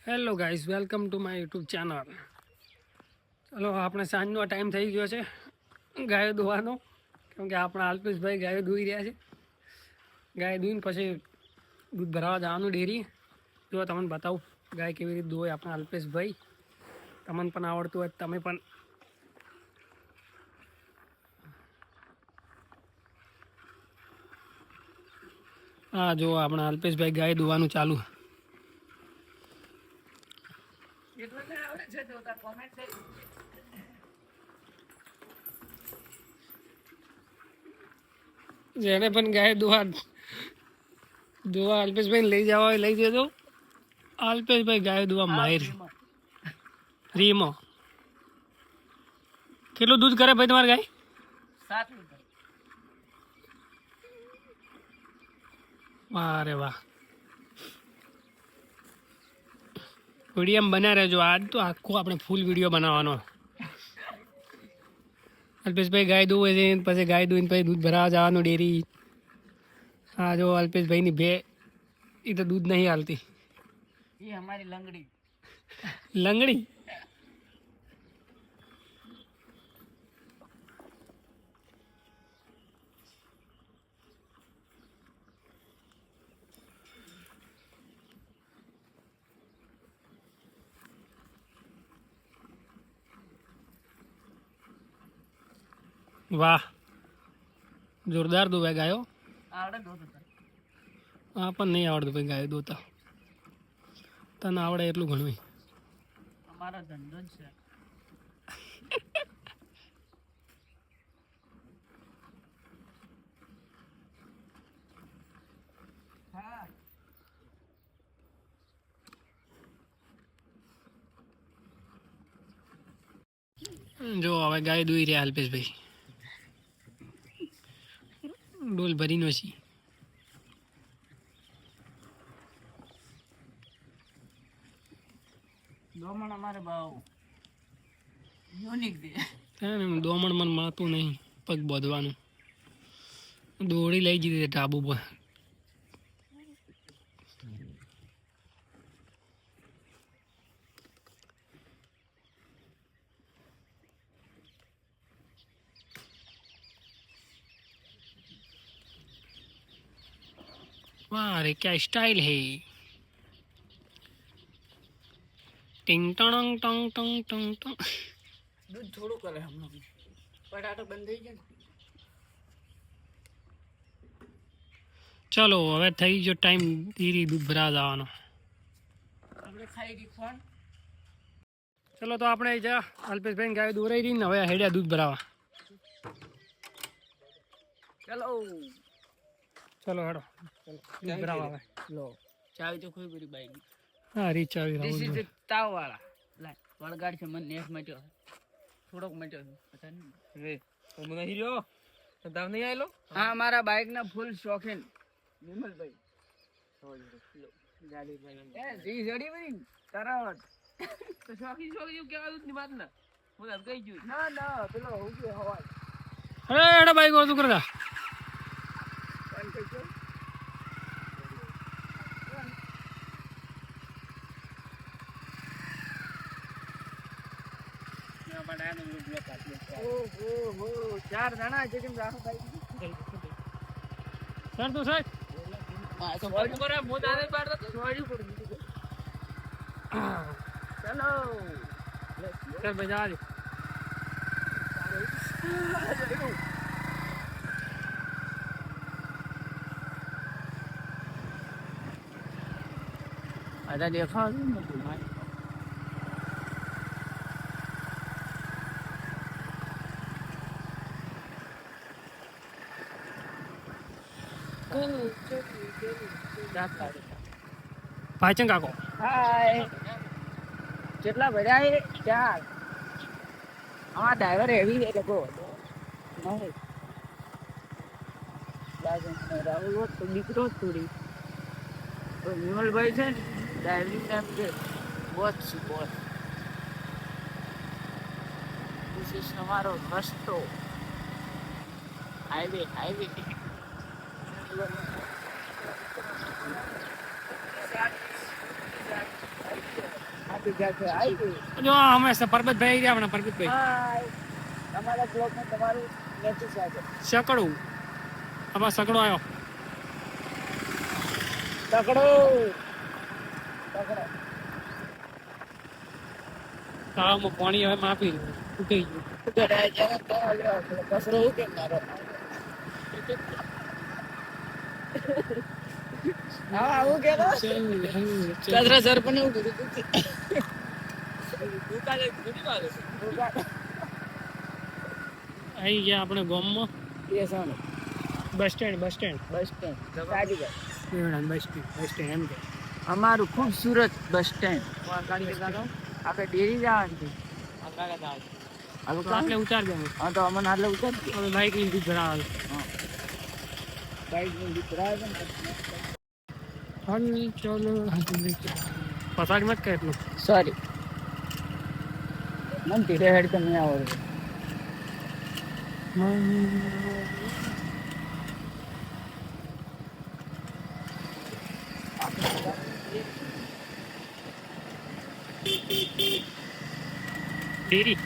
Hello guys, welcome to my YouTube channel. ચલો, આપણે સાંજનો ટાઈમ થઈ ગયો છે ગાયો દોવાનો, કેમ કે આપણા અલ્પેશભાઈ ગાયો દોઈ રહ્યા છે. ગાય દોઈને પછી દૂધ ભરાવા જવાનું ડેરી. જો તમને બતાવું ગાય કેવી રીતે દોય આપણા અલ્પેશભાઈ. તમને પણ આવડતું હોય તમે પણ હા જો આપણા અલ્પેશભાઈ ગાય દોવાનું ચાલુ. જેને પણ ગાય દોવા અલ્પેશભાઈ લઈ જવા હોય લઈ જજો. અલ્પેશભાઈ ગાય દોવા માહિર. રીમો કેટલું દૂધ કરે ભાઈ તમારી ગાય? 7 લીટર. વાહ રે વાહ. વિડીયો બન્યા રહેજો. આજ તો આખો આપણે ફૂલ વિડીયો બનાવવાનો. અલ્પેશભાઈ ગાય દોવે છે, પછી ગાય દોઈને પછી દૂધ ભરાવા જવાનું ડેરી. હા જો અલ્પેશભાઈની ભે એ તો દૂધ નહીં હાલતી. ये हमारी लंगड़ी. લંગડી વાહ, જોરદાર દોવે ગાયો. आवड़े दो तो सर. હા પણ નહીં આવડતું ભાઈ ગાયો દોતા. તને આવડે એટલું ઘણું. हमारा धंधो જ છે. હા. જો હવે ગાય દોઈ રહ્યા અલ્પેશભાઈ. ડોલ ભરીનો છે. દોમણ અમારે બહુ યુનિક દે. દોમણ મન માતું નહીં પગ બોધવાનું. દોડી લઈ જતી ટાબુ પર. वाह रे क्या स्टाइल है. टिंग टंग टंग टंग टंग टंग. દૂધ થોડું કરે હમણાં. પટાટો બંધ થઈ ગયા ને. ચલો હવે થઈ ગયો ટાઈમ ધીરે દૂધ ભરાવા જવાનો. આપણે ખાઈ ગઈ ખોણ. ચલો તો આપણે જા અલ્પેશભાઈ ગાય દોરાઈ રહી ને હવે હેડ્યા દૂધ ભરાવા. ચલો. ચલો હેડો દૂધ ભરાવા આવે. લો ચાવી તો કોઈ બધી બાઈક. હા રીચ આવી ધીસ રહ્યું. ઇઝ તાવ વાળા. લાય વળગાડ છે મને નેસ મટ્યો. થોડોક મટ્યો છે પતા નહીં રે. તો મને હીરો તાવ નહીં આયલો. હા મારા બાઈક ના ફૂલ શોખીન વિમલભાઈ. ગાડી ભાઈ એ જી જડી બની તરત તો શોખીન શોખીન કેવા દૂધ ની વાત ના હું આજ ગઈ ગયું. ના ના પેલો હું કે હવા અરે હેડા બાઈક ઓછું કરતા. ચાર જણા છે કેમ રાખો ભાઈ. સર તો સાહેબ સોરી કરે મોજ આને પાડતો તો સોરી પડ ચલો સર બજા દે. આજા દેખાવ ને પાચન કાકો હાય કેટલા ભર્યા એ 4 આમાં ડ્રાઈવર એવી છે લોકો નહીં રાહુલ તો દીકરો થોડી તો વિમલભાઈ છે ને ડ્રાઇવિંગ ટાઈમ છે બોસ છે બોસ. This is અમારો રસ્તો હાઈવે હાઈવે. આપી ગયા આવી ગયું. જો અમે પરબતભાઈ રહ્યા આપણા પરબતભાઈ હાય. તમારા બ્લોગમાં તમારું નેચર સ્વાગત. સકડું આમાં સકડો આવ્યો તકડો તકડો. તળાવમાં પાણી હવે માપી ઉઠી કચરો હું કેમ મારો? હા હું કેતો ગયું કચરા સર પણ એવું કીધું દુકાને ઘણી વાર આવી ગયા આપણે ગામમાં એ સામે bus stand bus stand bus stand સાજી ગયો. બસ સ્ટેન્ડ એમ કે અમારું ખૂબસૂરત બસ સ્ટેન્ડ. આપણે ડેરી જવાનું છે. આટલે ઉતાર દે હા તો અમને આટલે ઉતરજો. હવે બાઈક ની દૂધ ભરાવે બાઈક ની દીકરા ચલો પસાડ મત કે એટલું સોરી મને ધીરે હેડ તો નહીં આવડે. ડેરી